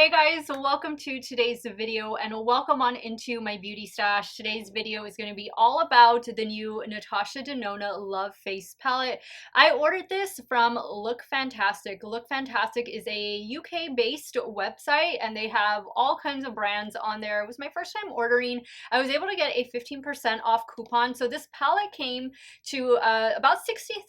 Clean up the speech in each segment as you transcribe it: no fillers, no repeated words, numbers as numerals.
Hey guys, welcome to today's video and welcome on into my beauty stash. Today's video is going to be all about the new Natasha Denona Love Face Palette. I ordered this from Look Fantastic. Look Fantastic is a UK based website and they have all kinds of brands on there. It was my first time ordering. I was able to get a 15% off coupon. So this palette came to about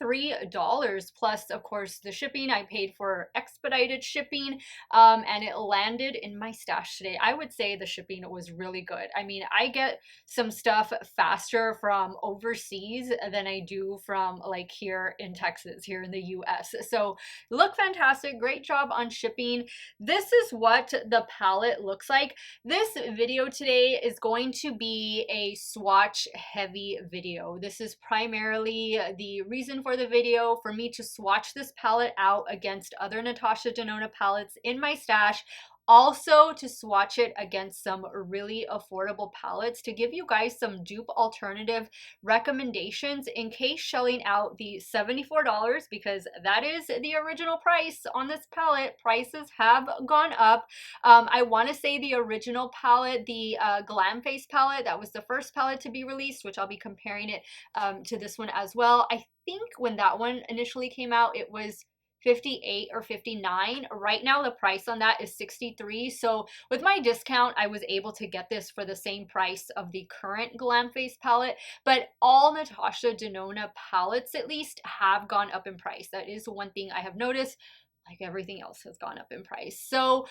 $63 plus of course the shipping. I paid for expedited shipping and it landed in my stash today. I would say the shipping was really good. I mean, I get some stuff faster from overseas than I do from like here in Texas, here in the US. So Look Fantastic, great job on shipping. This is what the palette looks like. This video today is going to be a swatch heavy video. This is primarily the reason for the video, for me to swatch this palette out against other Natasha Denona palettes in my stash. Also to swatch it against some really affordable palettes to give you guys some dupe alternative recommendations in case shelling out the $74, because that is the original price on this palette. Prices have gone up. I want to say the original palette, the Glam Face palette, that was the first palette to be released, which I'll be comparing it to this one as well. I think when that one initially came out, it was 58 or 59. Right now the price on that is 63. So with my discount I was able to get this for the same price of the current Glam Face palette, but all Natasha Denona palettes at least have gone up in price. That is one thing I have noticed. Like everything else has gone up in price. So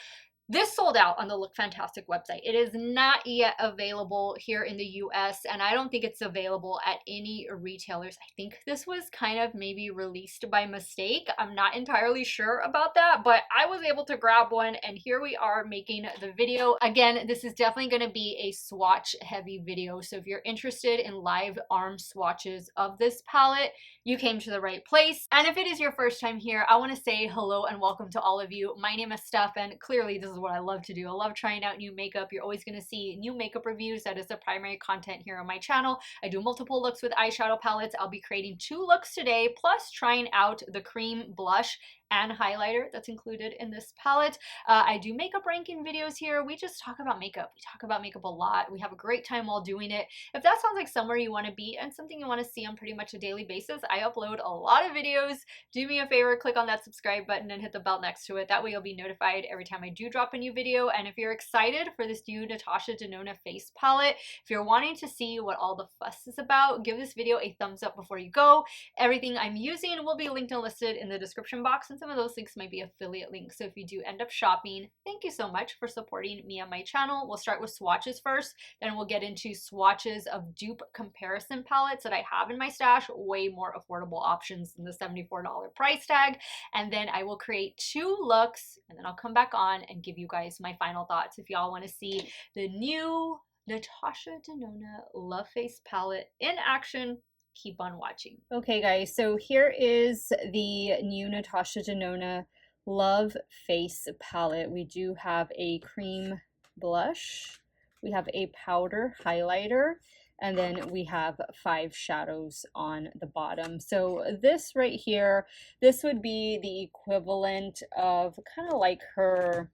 this sold out on the Look Fantastic website. It is not yet available here in the US, and I don't think it's available at any retailers. I think this was kind of maybe released by mistake. I'm not entirely sure about that, but I was able to grab one, and here we are making the video. Again, this is definitely going to be a swatch heavy video, so if you're interested in live arm swatches of this palette, you came to the right place. And if it is your first time here, I want to say hello and welcome to all of you. My name is Steff, and clearly this is what I love to do. I love trying out new makeup. You're always going to see new makeup reviews. That is the primary content here on my channel. I do multiple looks with eyeshadow palettes. I'll be creating 2 looks today, plus trying out the cream blush and highlighter that's included in this palette. I do makeup ranking videos here. We just talk about makeup. We talk about makeup a lot. We have a great time while doing it. If that sounds like somewhere you want to be and something you want to see on pretty much a daily basis, I upload a lot of videos. Do me a favor, click on that subscribe button and hit the bell next to it. That way you'll be notified every time I do drop a new video. And if you're excited for this new Natasha Denona face palette, if you're wanting to see what all the fuss is about, give this video a thumbs up before you go. Everything I'm using will be linked and listed in the description box, and some of those links might be affiliate links. So if you do end up shopping, thank you so much for supporting me on my channel. We'll start with swatches first, then we'll get into swatches of dupe comparison palettes that I have in my stash, way more affordable options than the $74 price tag. And then I will create 2 looks, and then I'll come back on and give you guys my final thoughts. If y'all want to see the new Natasha Denona Love Face palette in action, keep on watching. Okay guys, so here is the new Natasha Denona Love Face palette. We do have a cream blush, we have a powder highlighter, and then we have 5 shadows on the bottom. So this right here, this would be the equivalent of kind of like her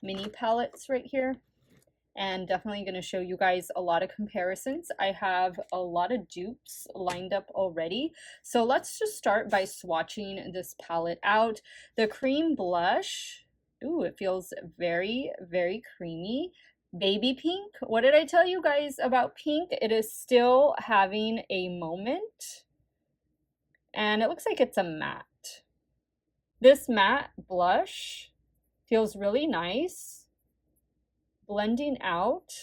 mini palettes right here. And definitely going to show you guys a lot of comparisons. I have a lot of dupes lined up already. So let's just start by swatching this palette out. The cream blush, ooh, it feels very, very creamy. Baby pink. What did I tell you guys about pink? It is still having a moment. And it looks like it's a matte. This matte blush feels really nice, blending out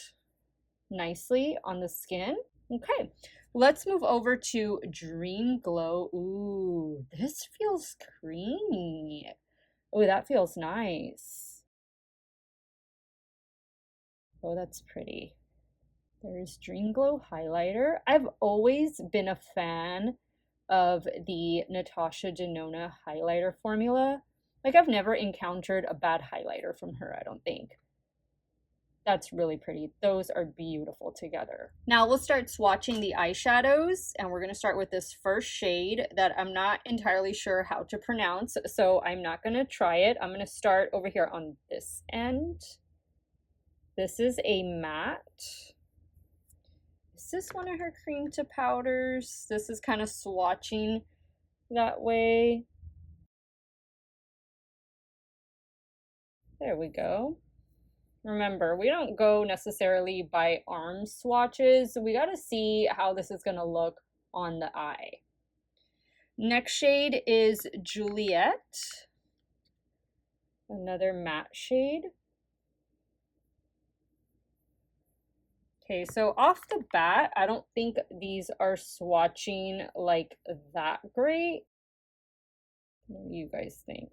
nicely on the skin. Okay, let's move over to Dream Glow. Ooh, this feels creamy. Oh, that feels nice. Oh, that's pretty. There's Dream Glow highlighter. I've always been a fan of the Natasha Denona highlighter formula. Like, I've never encountered a bad highlighter from her, I don't think. That's really pretty. Those are beautiful together. Now we'll start swatching the eyeshadows, and we're going to start with this first shade that I'm not entirely sure how to pronounce, so I'm not going to try it. I'm going to start over here on this end. This is a matte. Is this one of her cream to powders? This is kind of swatching that way. There we go. Remember, we don't go necessarily by arm swatches. We got to see how this is going to look on the eye. Next shade is Juliet. Another matte shade. Okay, so off the bat, I don't think these are swatching like that great. What do you guys think?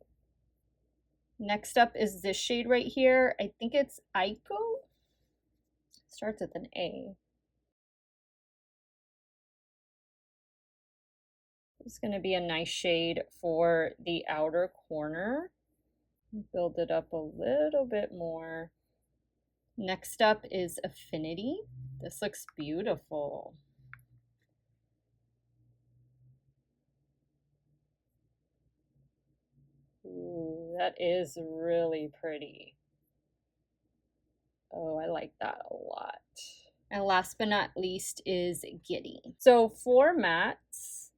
Next up is this shade right here. I think it's Aiko. Starts with an A. It's going to be a nice shade for the outer corner. Build it up a little bit more. Next up is Affinity. This looks beautiful. Ooh, that is really pretty. Oh, I like that a lot. And last but not least is Giddy. So 4 mattes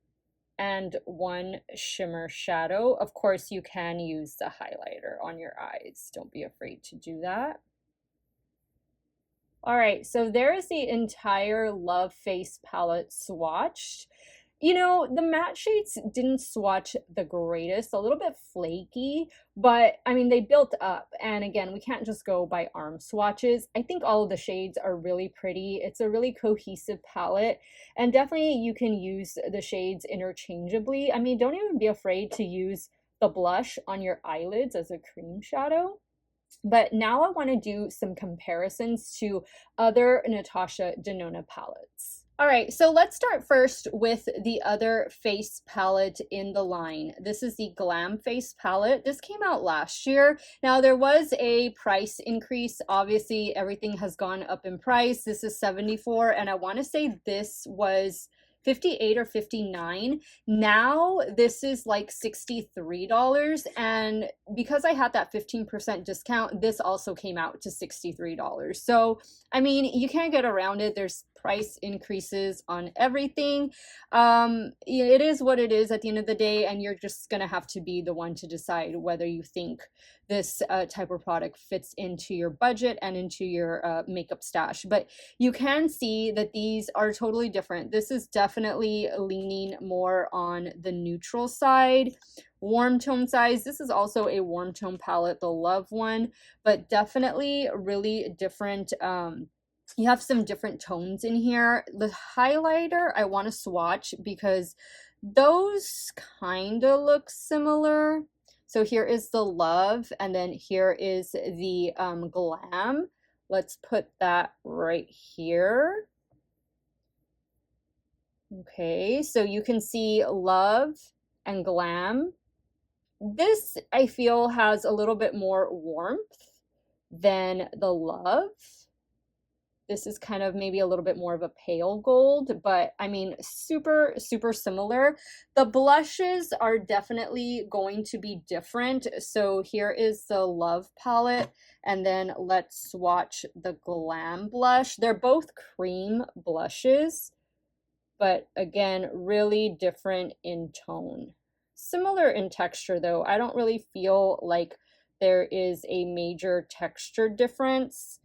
and 1 shimmer shadow. Of course, you can use the highlighter on your eyes. Don't be afraid to do that. All right, so there's the entire Love Face palette swatched. You know, the matte shades didn't swatch the greatest, a little bit flaky, but I mean, they built up. And again, we can't just go by arm swatches. I think all of the shades are really pretty. It's a really cohesive palette, and definitely you can use the shades interchangeably. I mean, don't even be afraid to use the blush on your eyelids as a cream shadow. But now I want to do some comparisons to other Natasha Denona palettes. All right, so let's start first with the other face palette in the line. This is the Glam Face palette. This came out last year. Now there was a price increase. Obviously, everything has gone up in price. This is $74, and I want to say this was $58 or $59. Now this is like $63, and because I had that 15% discount, this also came out to $63. So I mean, you can't get around it. There's price increases on everything. It is what it is at the end of the day, and you're just gonna have to be the one to decide whether you think this type of product fits into your budget and into your makeup stash. But you can see that these are totally different. This is definitely leaning more on the neutral side. Warm tone size. This is also a warm tone palette, the Love one, but definitely really different. You have some different tones in here. The highlighter I want to swatch because those kind of look similar. So here is the Love, and then here is the Glam. Let's put that right here. Okay, so you can see Love and Glam. This, I feel, has a little bit more warmth than the Love. This is kind of maybe a little bit more of a pale gold, but I mean, super, super similar. The blushes are definitely going to be different. So here is the Love palette, and then let's swatch the Glam blush. They're both cream blushes, but again, really different in tone. Similar in texture though. I don't really feel like there is a major texture difference.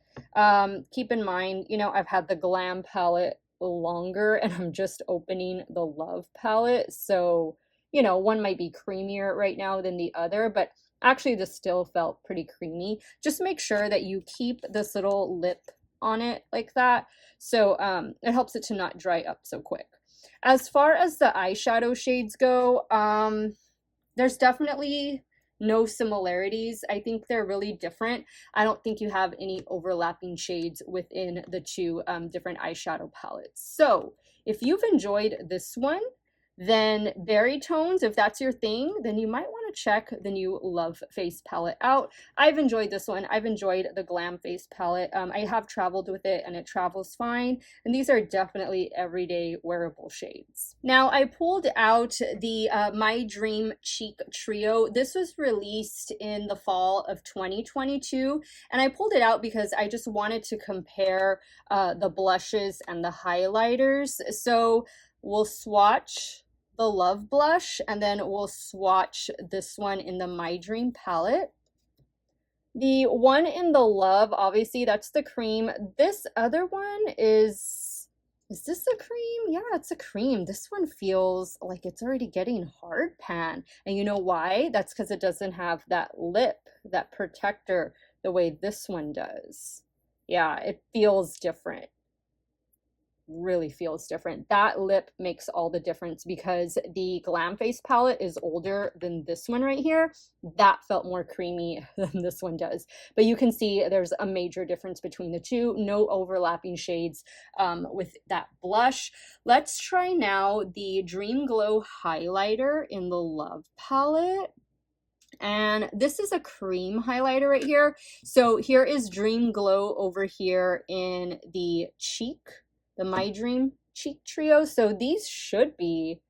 Keep in mind, you know, I've had the Glam palette longer and I'm just opening the Love palette. So, you know, one might be creamier right now than the other, but actually this still felt pretty creamy. Just make sure that you keep this little lip on it like that. So it helps it to not dry up so quick. As far as the eyeshadow shades go, there's definitely no similarities. I think they're really different. I don't think you have any overlapping shades within the two different eyeshadow palettes. So if you've enjoyed this one, then berry tones, if that's your thing, then you might want want to check the new Love Face palette out. I've enjoyed this one. I've enjoyed the Glam Face palette. I have traveled with it and it travels fine. And these are definitely everyday wearable shades. Now I pulled out the My Dream Cheek Trio. This was released in the fall of 2022. And I pulled it out because I just wanted to compare the blushes and the highlighters. So we'll swatch the Love blush and then we'll swatch this one in the My Dream palette. The one in the Love, obviously that's the cream. This other one is this a cream? Yeah, it's a cream. This one feels like it's already getting hard pan. And you know why? That's because it doesn't have that lip, that protector, the way this one does. Yeah, it feels different. Really feels different. That lip makes all the difference because the Glam Face palette is older than this one right here. That felt more creamy than this one does. But you can see there's a major difference between the two. No overlapping shades with that blush. Let's try now the Dream Glow highlighter in the Love palette. And this is a cream highlighter right here. So here is Dream Glow over here in the cheek, the My Dream Cheek Trio. So these should be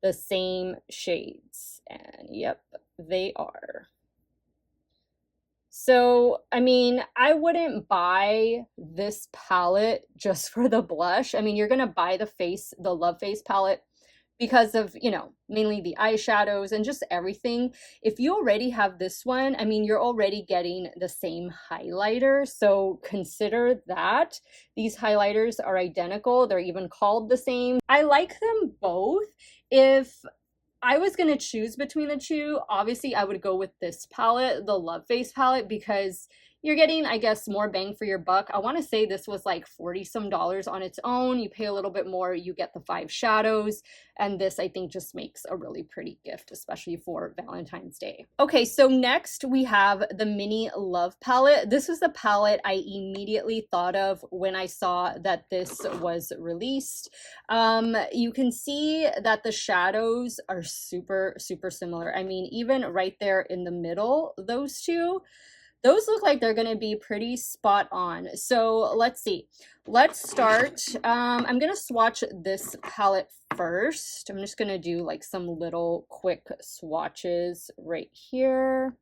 the same shades. And yep, they are. So, I mean, I wouldn't buy this palette just for the blush. I mean, you're going to buy the Love Face palette because of, you know, mainly the eyeshadows and just everything. If you already have this one, I mean, you're already getting the same highlighter. So consider that. These highlighters are identical. They're even called the same. I like them both. If I was going to choose between the two, obviously I would go with this palette, the Love Face palette, because you're getting, I guess, more bang for your buck. I want to say this was like $40 some on its own. You pay a little bit more, you get the 5 shadows. And this, I think, just makes a really pretty gift, especially for Valentine's Day. Okay, so next we have the Mini Love palette. This was the palette I immediately thought of when I saw that this was released. You can see that the shadows are super, super similar. I mean, even right there in the middle, those two, those look like they're going to be pretty spot on. So let's see. Let's start. I'm going to swatch this palette first. I'm just going to do like some little quick swatches right here.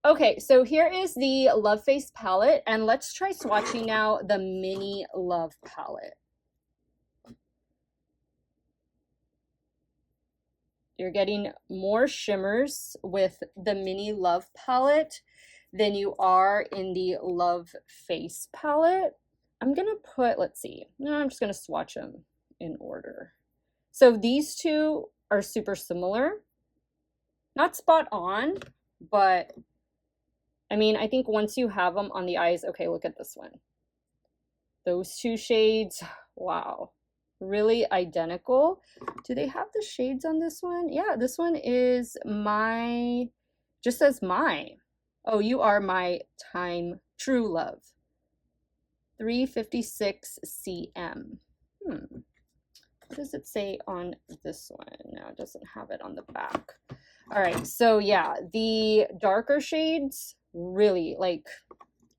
Okay, so here is the Love Face palette, and let's try swatching now the Mini Love palette. You're getting more shimmers with the Mini Love palette than you are in the Love Face palette. I'm going to put, let's see, no, I'm just going to swatch them in order. So these two are super similar. Not spot on, but I mean, I think once you have them on the eyes, okay, look at this one. Those two shades, wow. Really identical. Do they have the shades on this one? Yeah, this one is my, just says my. Oh, you are my time true love. 356 cm. What does it say on this one? No, it doesn't have it on the back. All right, so yeah, the darker shades really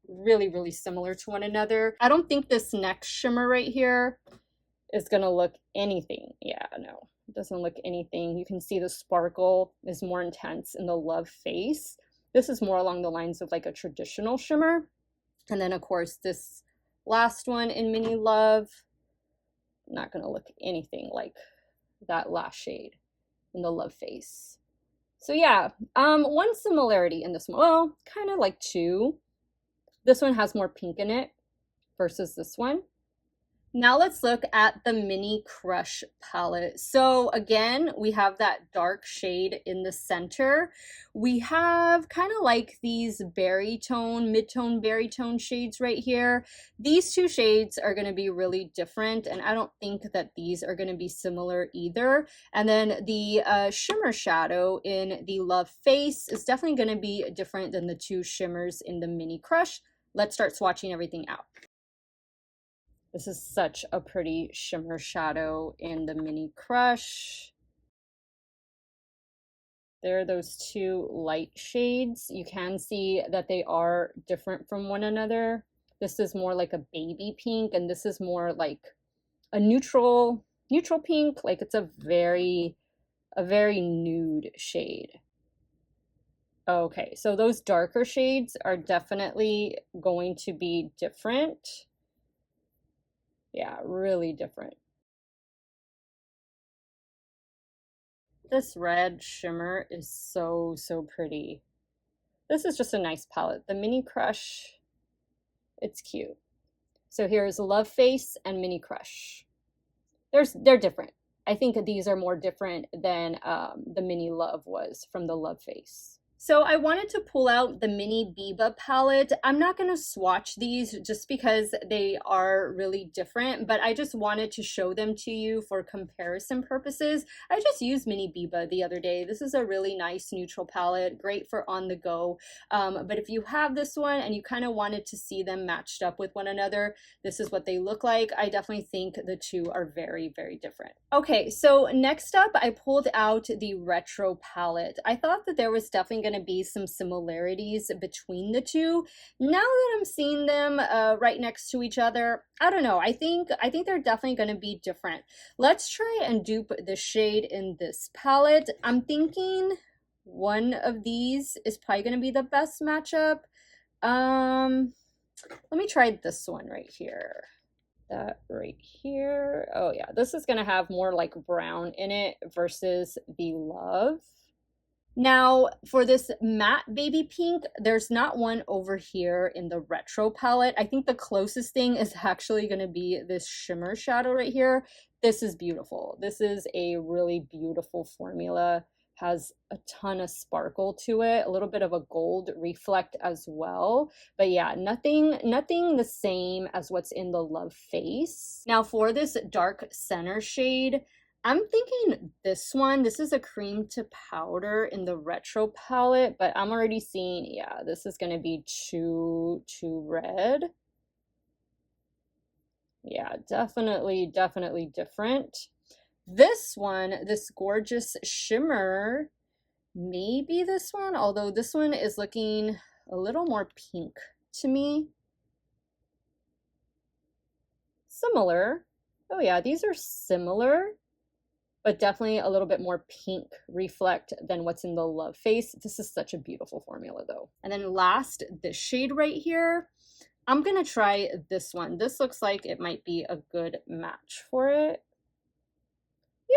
really similar to one another. I don't think this next shimmer right here is gonna look anything. Yeah, no, it doesn't look anything. You can see the sparkle is more intense in the Love Face. This is more along the lines of like a traditional shimmer. And then of course this last one in Mini Love, not gonna look anything like that last shade in the Love Face. So yeah, one similarity in this one, well, kind of like two. This one has more pink in it versus this one. Now let's look at the Mini Crush palette. So again, we have that dark shade in the center. We have kind of like these berry tone, mid-tone berry tone shades right here. These two shades are going to be really different, and I don't think that these are going to be similar either. And then the shimmer shadow in the Love Face is definitely going to be different than the two shimmers in the Mini Crush. Let's start swatching everything out. This is such a pretty shimmer shadow in the Mini Crush. There are those two light shades. You can see that they are different from one another. This is more like a baby pink, and this is more like a neutral pink. Like it's a very nude shade. Okay, so those darker shades are definitely going to be different. Yeah, really different. This red shimmer is so pretty. This is just a nice palette. The Mini Crush, it's cute. So here's Love Face and Mini Crush. They're different. I think these are more different than the Mini Love was from the Love Face. So I wanted to pull out the Mini Biba palette. I'm not going to swatch these just because they are really different, but I just wanted to show them to you for comparison purposes. I just used Mini Biba the other day. This is a really nice neutral palette, great for on the go. But if you have this one and you kind of wanted to see them matched up with one another, this is what they look like. I definitely think the two are very different. Okay, so next up, I pulled out the Retro palette. I thought that there was definitely going to be some similarities between the two. Now that I'm seeing them right next to each other, I don't know. I think they're definitely going to be different. Let's try and dupe the shade in this palette. I'm thinking one of these is probably going to be the best matchup. Let me try this one right here. That right here. Oh yeah, this is gonna have more like brown in it versus the Love. Now for this matte baby pink, there's not one over here in the Retro palette. I think the closest thing is actually going to be this shimmer shadow right here. This is beautiful. This is a really beautiful formula. Has a ton of sparkle to it, a little bit of a gold reflect as well. But yeah, nothing the same as what's in the Love Face. Now for this dark center shade, I'm thinking this one. This is a cream to powder in the Retro palette, but I'm already seeing, yeah, this is going to be too red. Yeah, definitely different. This one, this gorgeous shimmer, maybe this one, although this one is looking a little more pink to me. Similar. Oh yeah, these are similar, but definitely a little bit more pink reflect than what's in the Love Face. This is such a beautiful formula though. And then last, this shade right here. I'm gonna try this one. This looks like it might be a good match for it.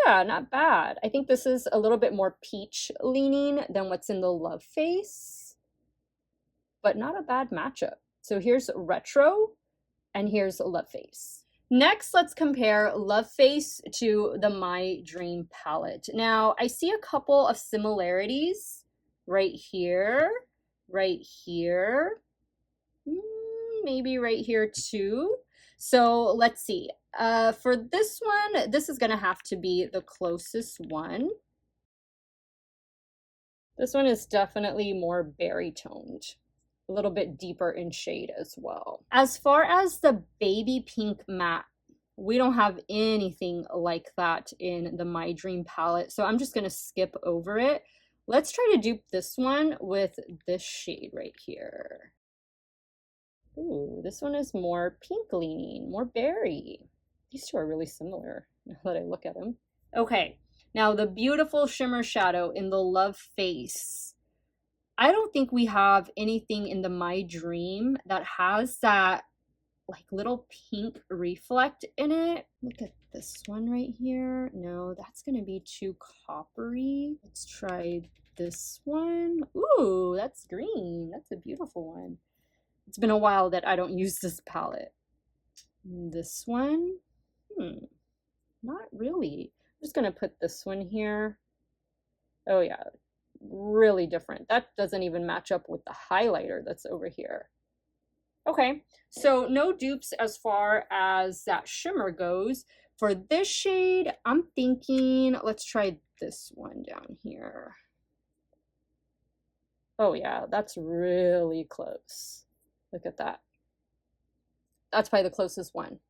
Yeah, not bad. I think this is a little bit more peach leaning than what's in the Love Face, but not a bad matchup. So here's Retro and here's Love Face. Next, let's compare Love Face to the My Dream palette. Now, I see a couple of similarities right here, maybe right here too. So let's see. For this one, this is going to have to be the closest one. This one is definitely more berry toned, a little bit deeper in shade as well. As far as the baby pink matte, we don't have anything like that in the My Dream palette, so I'm just going to skip over it. Let's try to dupe this one with this shade right here. Ooh, this one is more pink leaning, more berry. These two are really similar now that I look at them. Okay, now the beautiful shimmer shadow in the Love Face. I don't think we have anything in the My Dream that has that like little pink reflect in it. Look at this one right here. No, that's gonna be too coppery. Let's try this one. Ooh, that's green. That's a beautiful one. It's been a while that I don't use this palette. This one, not really. I'm just gonna put this one here. Oh yeah, really different. That doesn't even match up with the highlighter that's over here. Okay, so no dupes as far as that shimmer goes. For this shade, I'm thinking, let's try this one down here. Oh yeah, that's really close. Look at that. That's probably the closest one.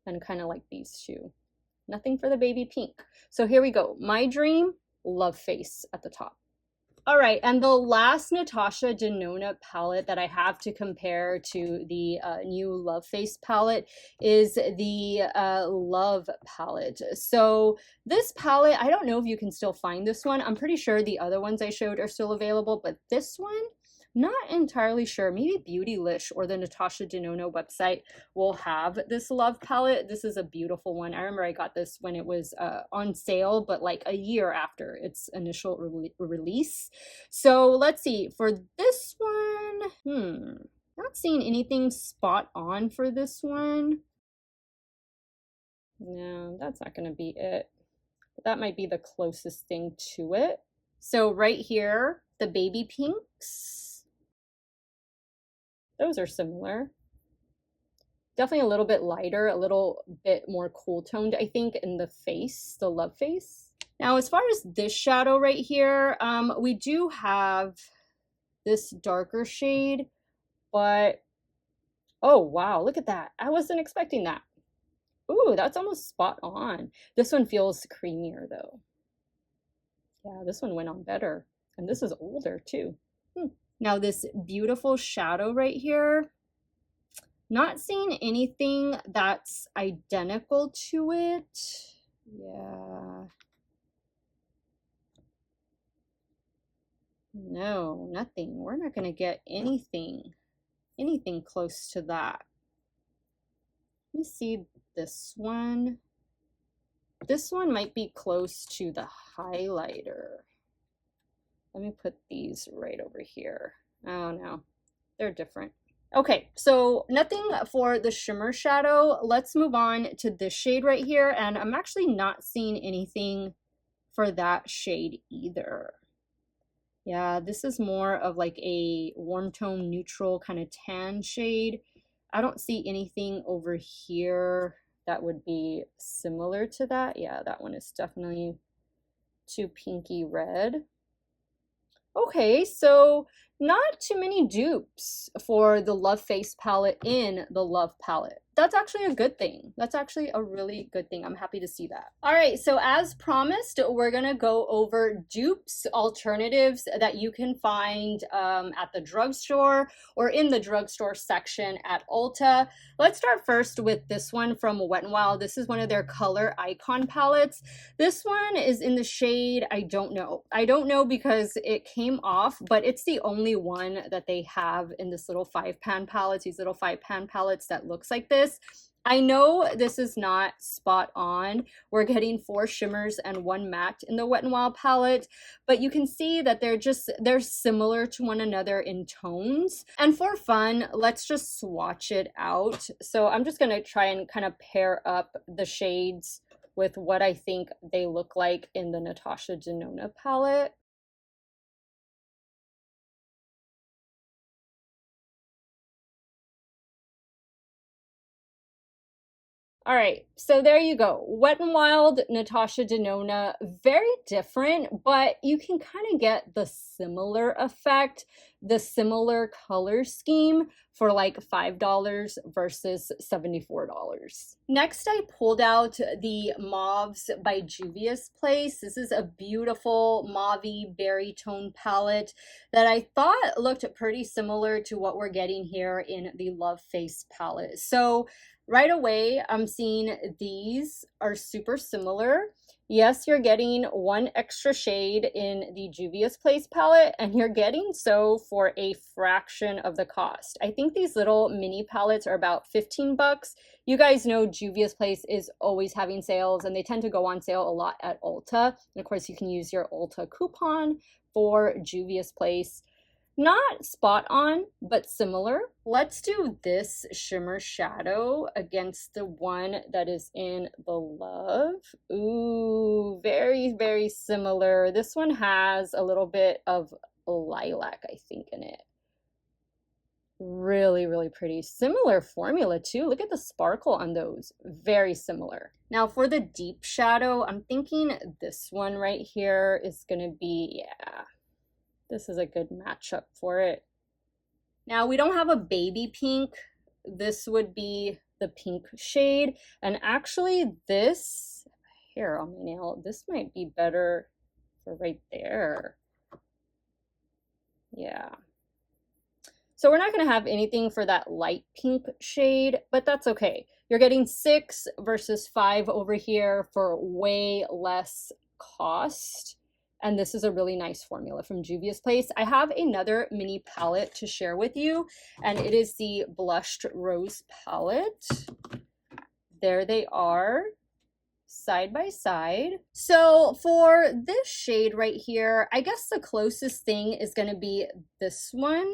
And kind of like these two. Nothing for the baby pink. So here we go. My Dream Love Face at the top. All right, and the last Natasha Denona palette that I have to compare to the new Love Face palette is the Love palette. So this palette, I don't know if you can still find this one. I'm pretty sure the other ones I showed are still available, but this one, not entirely sure. Maybe Beautylish or the Natasha Denona website will have this Love palette. This is a beautiful one. I remember I got this when it was on sale, but like a year after its initial release. So let's see, for this one, not seeing anything spot on for this one. No, that's not gonna be it. But that might be the closest thing to it. So right here, the baby pinks. Those are similar. Definitely a little bit lighter, a little bit more cool toned, I think, in the face, the Love Face. Now, as far as this shadow right here, we do have this darker shade, but oh wow, look at that. I wasn't expecting that. Ooh, that's almost spot on. This one feels creamier though. Yeah, this one went on better. And this is older too. Now this beautiful shadow right here, not seeing anything that's identical to it. Yeah. No, nothing. We're not going to get anything close to that. Let me see this one. This one might be close to the highlighter. Let me put these right over here. Oh no, they're different. Okay, so nothing for the shimmer shadow. Let's move on to this shade right here. And I'm actually not seeing anything for that shade either. Yeah, this is more of like a warm tone, neutral kind of tan shade. I don't see anything over here that would be similar to that. Yeah, that one is definitely too pinky red. Okay, so not too many dupes for the Love Face palette in the Love palette. That's actually a good thing. That's actually a really good thing. I'm happy to see that. All right, so as promised, we're gonna go over dupes alternatives that you can find at the drugstore or in the drugstore section at Ulta. Let's start first with this one from Wet n Wild. This is one of their color icon palettes. This one is in the shade I don't know. I don't know because it came off, but it's the only one that they have in this little 5-pan palettes, these little 5-pan palettes that looks like this. I know this is not spot on. We're getting 4 shimmers and 1 matte in the Wet n Wild palette, but you can see that they're similar to one another in tones. And for fun, let's just swatch it out. So I'm just gonna try and kind of pair up the shades with what I think they look like in the Natasha Denona palette. All right, so there you go. Wet n Wild, Natasha Denona, very different, but you can kind of get the similar effect, the similar color scheme for like $5 versus $74. Next, I pulled out the Mauves by Juvia's Place. This is a beautiful mauvey berry tone palette that I thought looked pretty similar to what we're getting here in the Love Face palette. So right away, I'm seeing these are super similar. Yes, you're getting 1 extra shade in the Juvia's Place palette, and you're getting so for a fraction of the cost. I think these little mini palettes are about 15 bucks. You guys know Juvia's Place is always having sales, and they tend to go on sale a lot at Ulta. And of course, you can use your Ulta coupon for Juvia's Place. Not spot on, but similar. Let's do this shimmer shadow against the one that is in the Love. Ooh, very, very similar. This one has a little bit of lilac, I think, in it. Really, really pretty. Similar formula too. Look at the sparkle on those. Very similar. Now for the deep shadow, I'm thinking this one right here is gonna be, yeah. This is a good matchup for it. Now we don't have a baby pink. This would be the pink shade. And actually this, here on my nail, this might be better for right there. Yeah. So we're not going to have anything for that light pink shade, but that's okay. You're getting 6 versus 5 over here for way less cost. And this is a really nice formula from Juvia's Place. I have another mini palette to share with you, and it is the Blushed Rose palette. There they are, side by side. So for this shade right here, I guess the closest thing is going to be this one.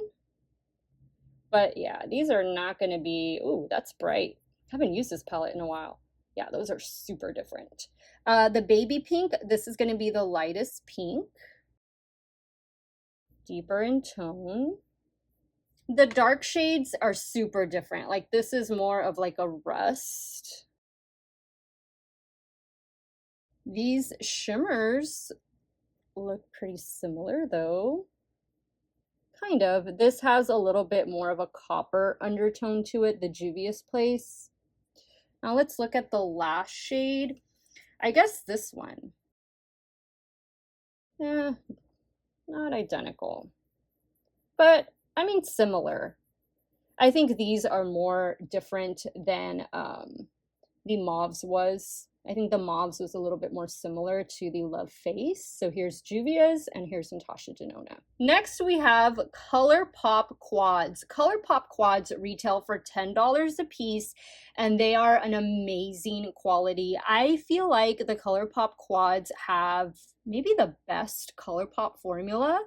But yeah, these are not going to be, ooh, that's bright. I haven't used this palette in a while. Yeah, those are super different. The baby pink, this is going to be the lightest pink. Deeper in tone. The dark shades are super different. Like this is more of like a rust. These shimmers look pretty similar though. Kind of. This has a little bit more of a copper undertone to it, the Juvia's Place. Now let's look at the last shade. I guess this one. Yeah, not identical. But, I mean, similar. I think these are more different than the Mauves was. I think the Mauves was a little bit more similar to the Love Face. So here's Juvia's and here's NATASHA DENONA. Next we have ColourPop Quads. ColourPop Quads retail for $10 a piece and they are an amazing quality. I feel like the ColourPop Quads have maybe the best ColourPop formula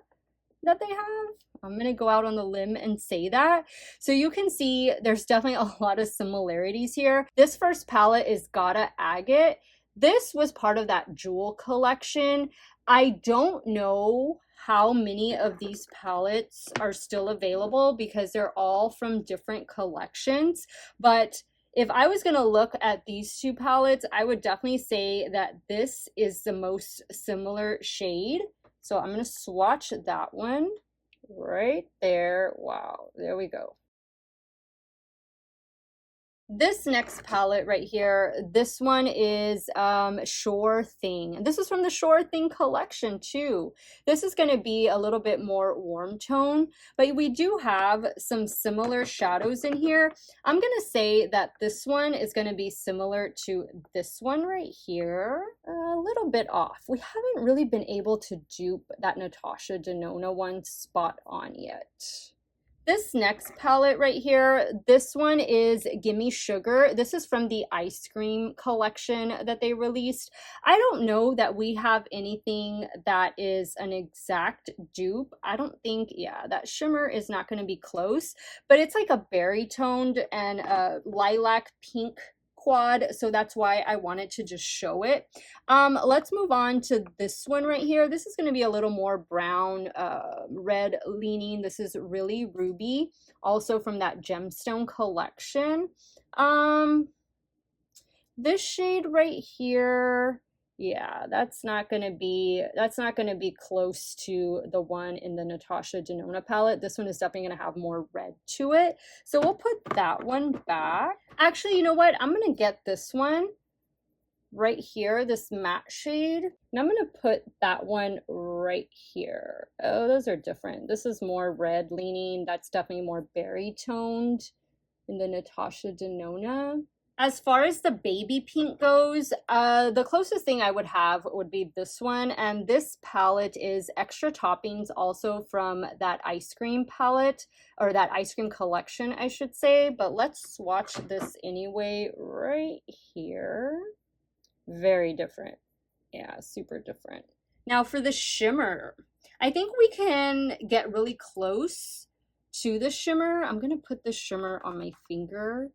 that they have. I'm gonna go out on the limb and say that. So you can see there's definitely a lot of similarities here. This first palette is Gata Agate. This was part of that Jewel collection. I don't know how many of these palettes are still available because they're all from different collections, but if I was gonna look at these two palettes, I would definitely say that this is the most similar shade. So I'm going to swatch that one right there. Wow, there we go. This next palette right here, this one is Sure Thing. This is from the Sure Thing collection too. This is going to be a little bit more warm tone, but we do have some similar shadows in here. I'm going to say that this one is going to be similar to this one right here. A little bit off. We haven't really been able to dupe that NATASHA DENONA one spot on yet. This next palette right here, this one is Gimme Sugar. This is from the ice cream collection that they released. I don't know that we have anything that is an exact dupe. I don't think, yeah, that shimmer is not going to be close, but it's like a berry toned and a lilac pink quad, so that's why I wanted to just show it. Let's move on to this one right here. This is going to be a little more brown, red leaning. This is Really Ruby, also from that Gemstone collection. This shade right here, yeah, that's not going to be close to the one in the NATASHA DENONA palette. This one is definitely going to have more red to it. So we'll put that one back. Actually, you know what? I'm going to get this one right here, this matte shade, and I'm going to put that one right here. Oh, those are different. This is more red leaning. That's definitely more berry toned in the NATASHA DENONA. As far as the baby pink goes, the closest thing I would have would be this one, and this palette is Extra Toppings, also from that ice cream palette, or that ice cream collection, I should say, but let's swatch this anyway right here. Very different. Yeah, super different. Now for the shimmer, I think we can get really close to the shimmer. I'm going to put the shimmer on my finger.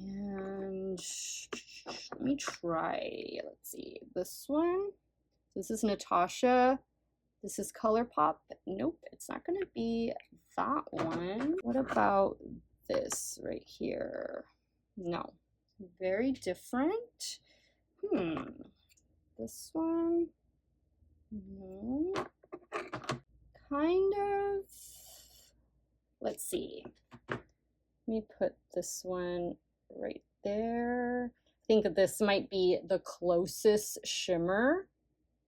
And let me try, let's see, this one. This is NATASHA. This is ColourPop. Nope, it's not going to be that one. What about this right here? No, very different. This one? No. Kind of. Let's see. Let me put this one right there. I think this might be the closest shimmer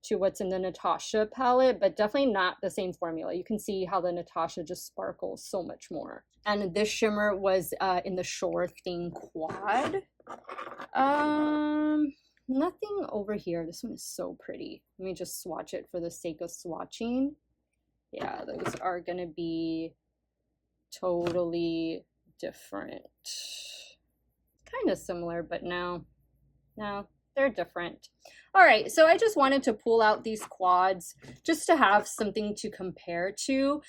to what's in the Natasha palette, but definitely not the same formula. You can see how the Natasha just sparkles so much more. And this shimmer was in the Sure Thing Quad. Nothing over here. This one is so pretty. Let me just swatch it for the sake of swatching. Yeah, those are gonna be totally different. Kind of similar, but no, they're different. All right, so I just wanted to pull out these quads just to have something to compare to.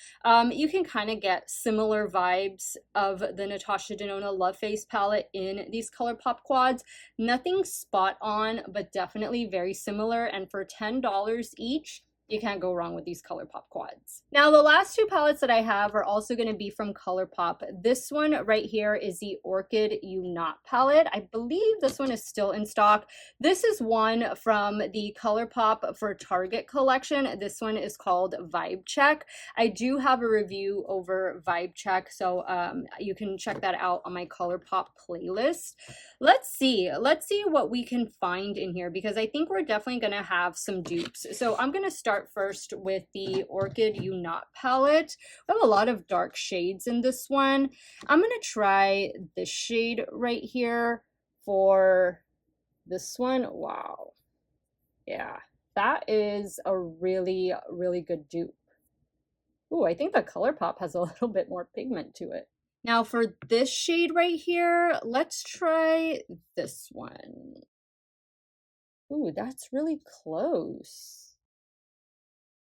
You can kind of get similar vibes of the Natasha Denona Love Face palette in these ColourPop quads. Nothing spot on, but definitely very similar. And for $10 each, you can't go wrong with these ColourPop quads. Now, the last two palettes that I have are also going to be from ColourPop. This one right here is the Orchid You Not palette. I believe this one is still in stock. This is one from the ColourPop for Target collection. This one is called Vibe Check. I do have a review over Vibe Check, so you can check that out on my ColourPop playlist. Let's see what we can find in here, because I think we're definitely going to have some dupes. So I'm going to start first with the Orchid You Not palette. We have a lot of dark shades in this one. I'm going to try this shade right here for this one. Wow. Yeah, that is a really, really good dupe. Ooh, I think the ColourPop has a little bit more pigment to it. Now for this shade right here, let's try this one. Ooh, that's really close.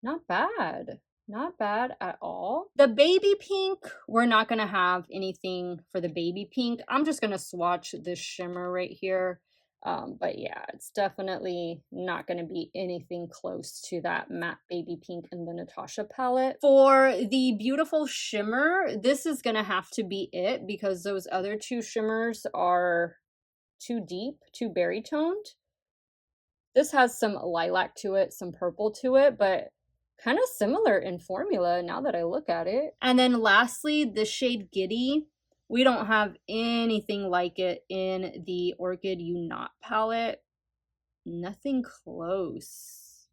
Not bad. Not bad at all. The baby pink, we're not going to have anything for the baby pink. I'm just going to swatch this shimmer right here. But yeah, it's definitely not going to be anything close to that matte baby pink in the Natasha palette. For the beautiful shimmer, this is going to have to be it, because those other two shimmers are too deep, too berry toned. This has some lilac to it, some purple to it, but kind of similar in formula now that I look at it. And then lastly, the shade Giddy. We don't have anything like it in the Orchid You Not palette. Nothing close.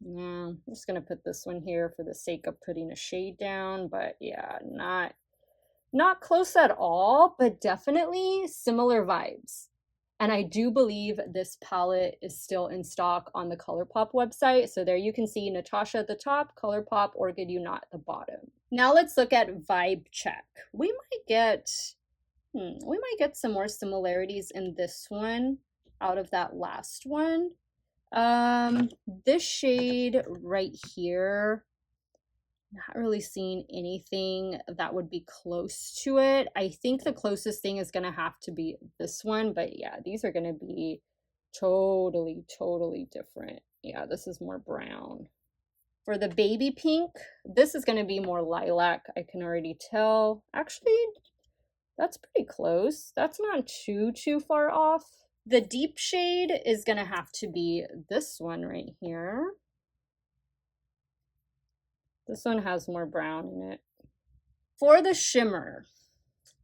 Yeah, I'm just gonna put this one here for the sake of putting a shade down, but yeah, not close at all, but definitely similar vibes. And I do believe this palette is still in stock on the ColourPop website. So there you can see Natasha at the top, ColourPop, Orchid You Not at the bottom. Now let's look at Vibe Check. We might get some more similarities in this one out of that last one. This shade right here, not really seeing anything that would be close to it. I think the closest thing is going to have to be this one, but yeah, these are going to be totally different. Yeah, this is more brown. For the baby pink, this is going to be more lilac. I can already tell. Actually, that's pretty close. That's not too far off. The deep shade is going to have to be this one right here. This one has more brown in it. For the shimmer,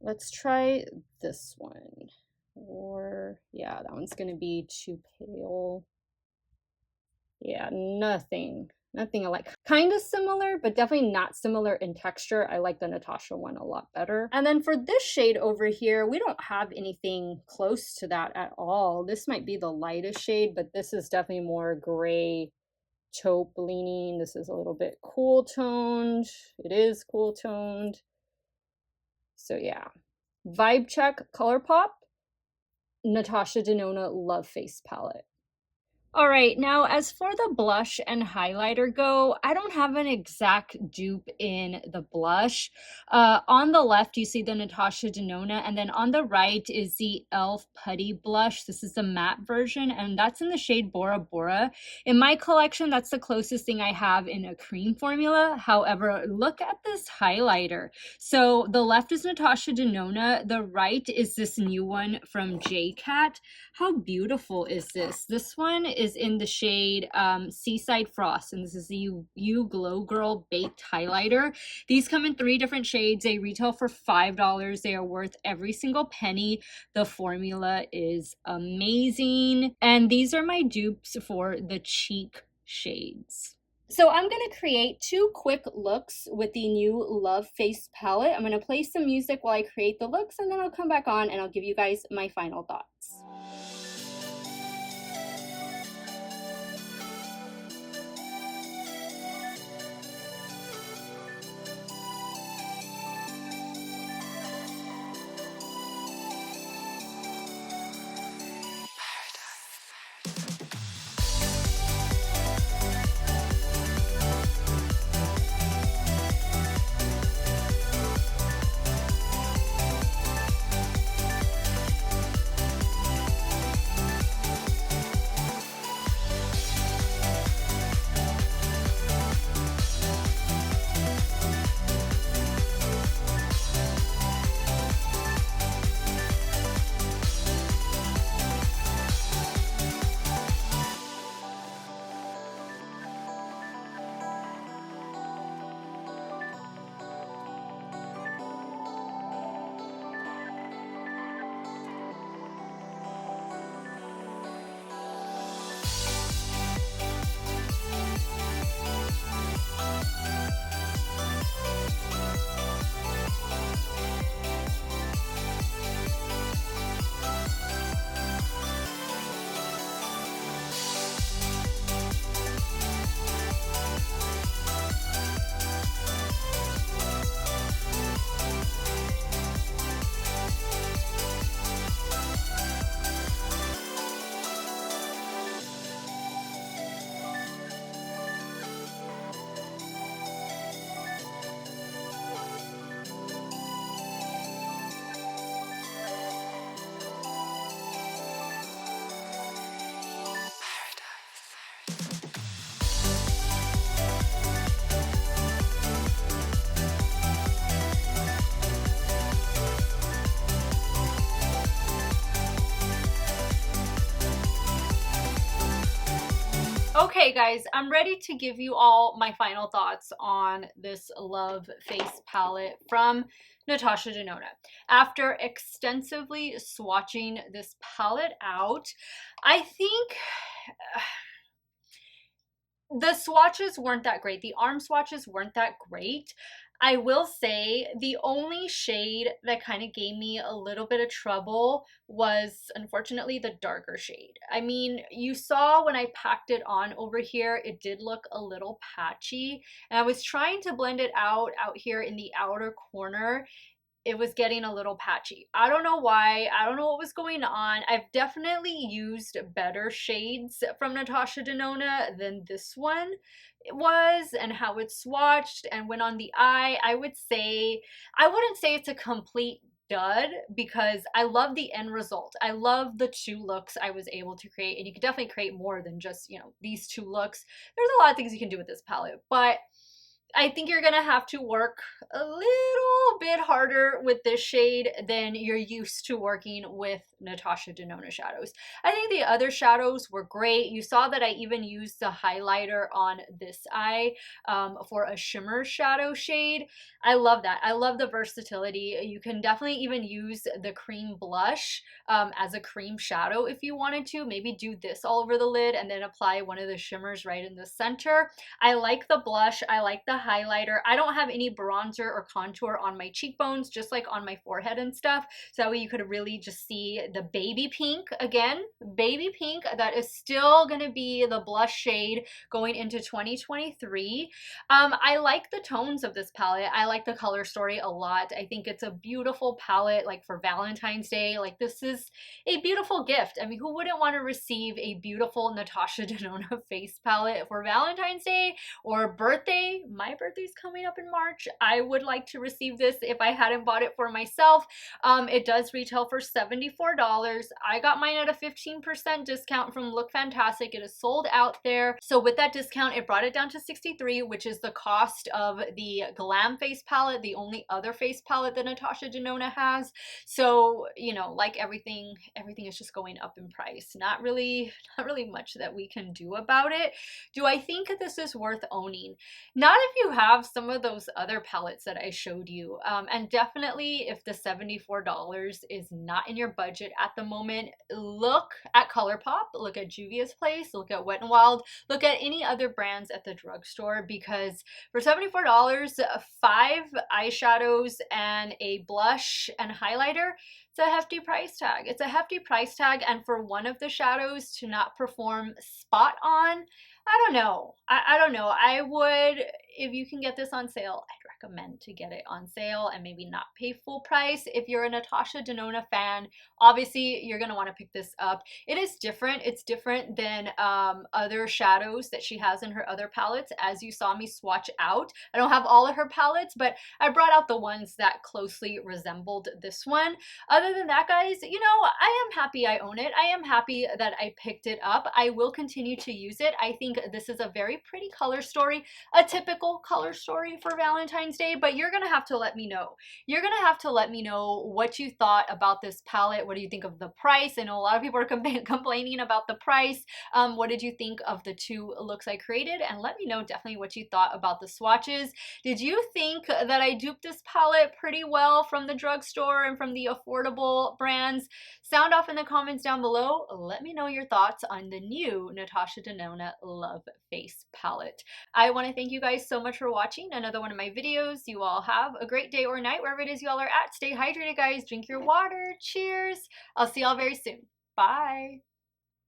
let's try this one. Or, yeah, that one's going to be too pale. Yeah, nothing alike. Kind of similar, but definitely not similar in texture. I like the Natasha one a lot better. And then for this shade over here, we don't have anything close to that at all. This might be the lightest shade, but this is definitely more gray taupe leaning. This is a little bit cool toned. It is cool toned. So yeah, Vibe Check ColourPop, Natasha Denona Love Face palette. All right, now as for the blush and highlighter go, I don't have an exact dupe in the blush. On the left, you see the Natasha Denona, and then on the right is the e.l.f. Putty blush. This is the matte version, and that's in the shade Bora Bora. In my collection, that's the closest thing I have in a cream formula. However, look at this highlighter. So the left is Natasha Denona, the right is this new one from JCat. How beautiful is this? This one is in the shade Seaside Frost, and this is the You Glow Girl Baked Highlighter. These come in 3 different shades. They retail for $5. They are worth every single penny. The formula is amazing. And these are my dupes for the cheek shades. So I'm going to create 2 quick looks with the new Love Face palette. I'm going to play some music while I create the looks, and then I'll come back on and I'll give you guys my final thoughts. Okay guys, I'm ready to give you all my final thoughts on this Love Face palette from Natasha Denona. After extensively swatching this palette out, I think the swatches weren't that great. The arm swatches weren't that great. I will say the only shade that kind of gave me a little bit of trouble was, unfortunately, the darker shade. I mean, you saw when I packed it on over here, it did look a little patchy, and I was trying to blend it out here in the outer corner. It was getting a little patchy. I don't know why. I don't know what was going on. I've definitely used better shades from Natasha Denona than this one was, and how it's swatched and went on the eye. I wouldn't say it's a complete dud, because I love the end result. I love the 2 looks I was able to create, and you can definitely create more than just, you know, these 2 looks. There's a lot of things you can do with this palette, but I think you're gonna have to work a little bit harder with this shade than you're used to working with Natasha Denona shadows. I think the other shadows were great. You saw that I even used the highlighter on this eye for a shimmer shadow shade. I love that. I love the versatility. You can definitely even use the cream blush as a cream shadow if you wanted to. Maybe do this all over the lid and then apply one of the shimmers right in the center. I like the blush. I like the highlighter. I don't have any bronzer or contour on my cheekbones, just like on my forehead and stuff. So that way you could really just see the baby pink. Again, baby pink, that is still going to be the blush shade going into 2023. I like the tones of this palette. I like the color story a lot. I think it's a beautiful palette, like for Valentine's Day. Like, this is a beautiful gift. I mean, who wouldn't want to receive a beautiful Natasha Denona face palette for Valentine's Day or birthday? My birthday's coming up in March. I would like to receive this if I hadn't bought it for myself. It does retail for $74. I got mine at a 15% discount from Look Fantastic. It is sold out there. So with that discount, it brought it down to $63, which is the cost of the Glam face palette, the only other face palette that Natasha Denona has. So, you know, like everything is just going up in price. Not really much that we can do about it. Do I think that this is worth owning? Not if you have some of those other palettes that I showed you. And definitely if the $74 is not in your budget at the moment, look at ColourPop, look at Juvia's Place, look at Wet n Wild, look at any other brands at the drugstore, because for $74, 5 eyeshadows and a blush and highlighter, it's a hefty price tag. It's a hefty price tag, and for one of the shadows to not perform spot on, I don't know. I don't know. I would, if you can get this on sale, I'd recommend to get it on sale and maybe not pay full price. If you're a Natasha Denona fan, obviously you're going to want to pick this up. It is different. It's different than other shadows that she has in her other palettes, as you saw me swatch out. I don't have all of her palettes, but I brought out the ones that closely resembled this one. Other than that, guys, you know, I am happy I own it. I am happy that I picked it up. I will continue to use it. I think this is a very pretty color story, a typical color story for Valentine's Day, but you're gonna have to let me know. You're gonna have to let me know what you thought about this palette. What do you think of the price? I know a lot of people are complaining about the price. What did you think of the two looks I created? And let me know definitely what you thought about the swatches. Did you think that I duped this palette pretty well from the drugstore and from the affordable brands? Sound off in the comments down below. Let me know your thoughts on the new Natasha Denona Love Face palette. I want to thank you guys so much for watching another one of my videos. You all have a great day or night wherever it is you all are at. Stay hydrated, guys. Drink your water. Cheers. I'll see y'all very soon. Bye.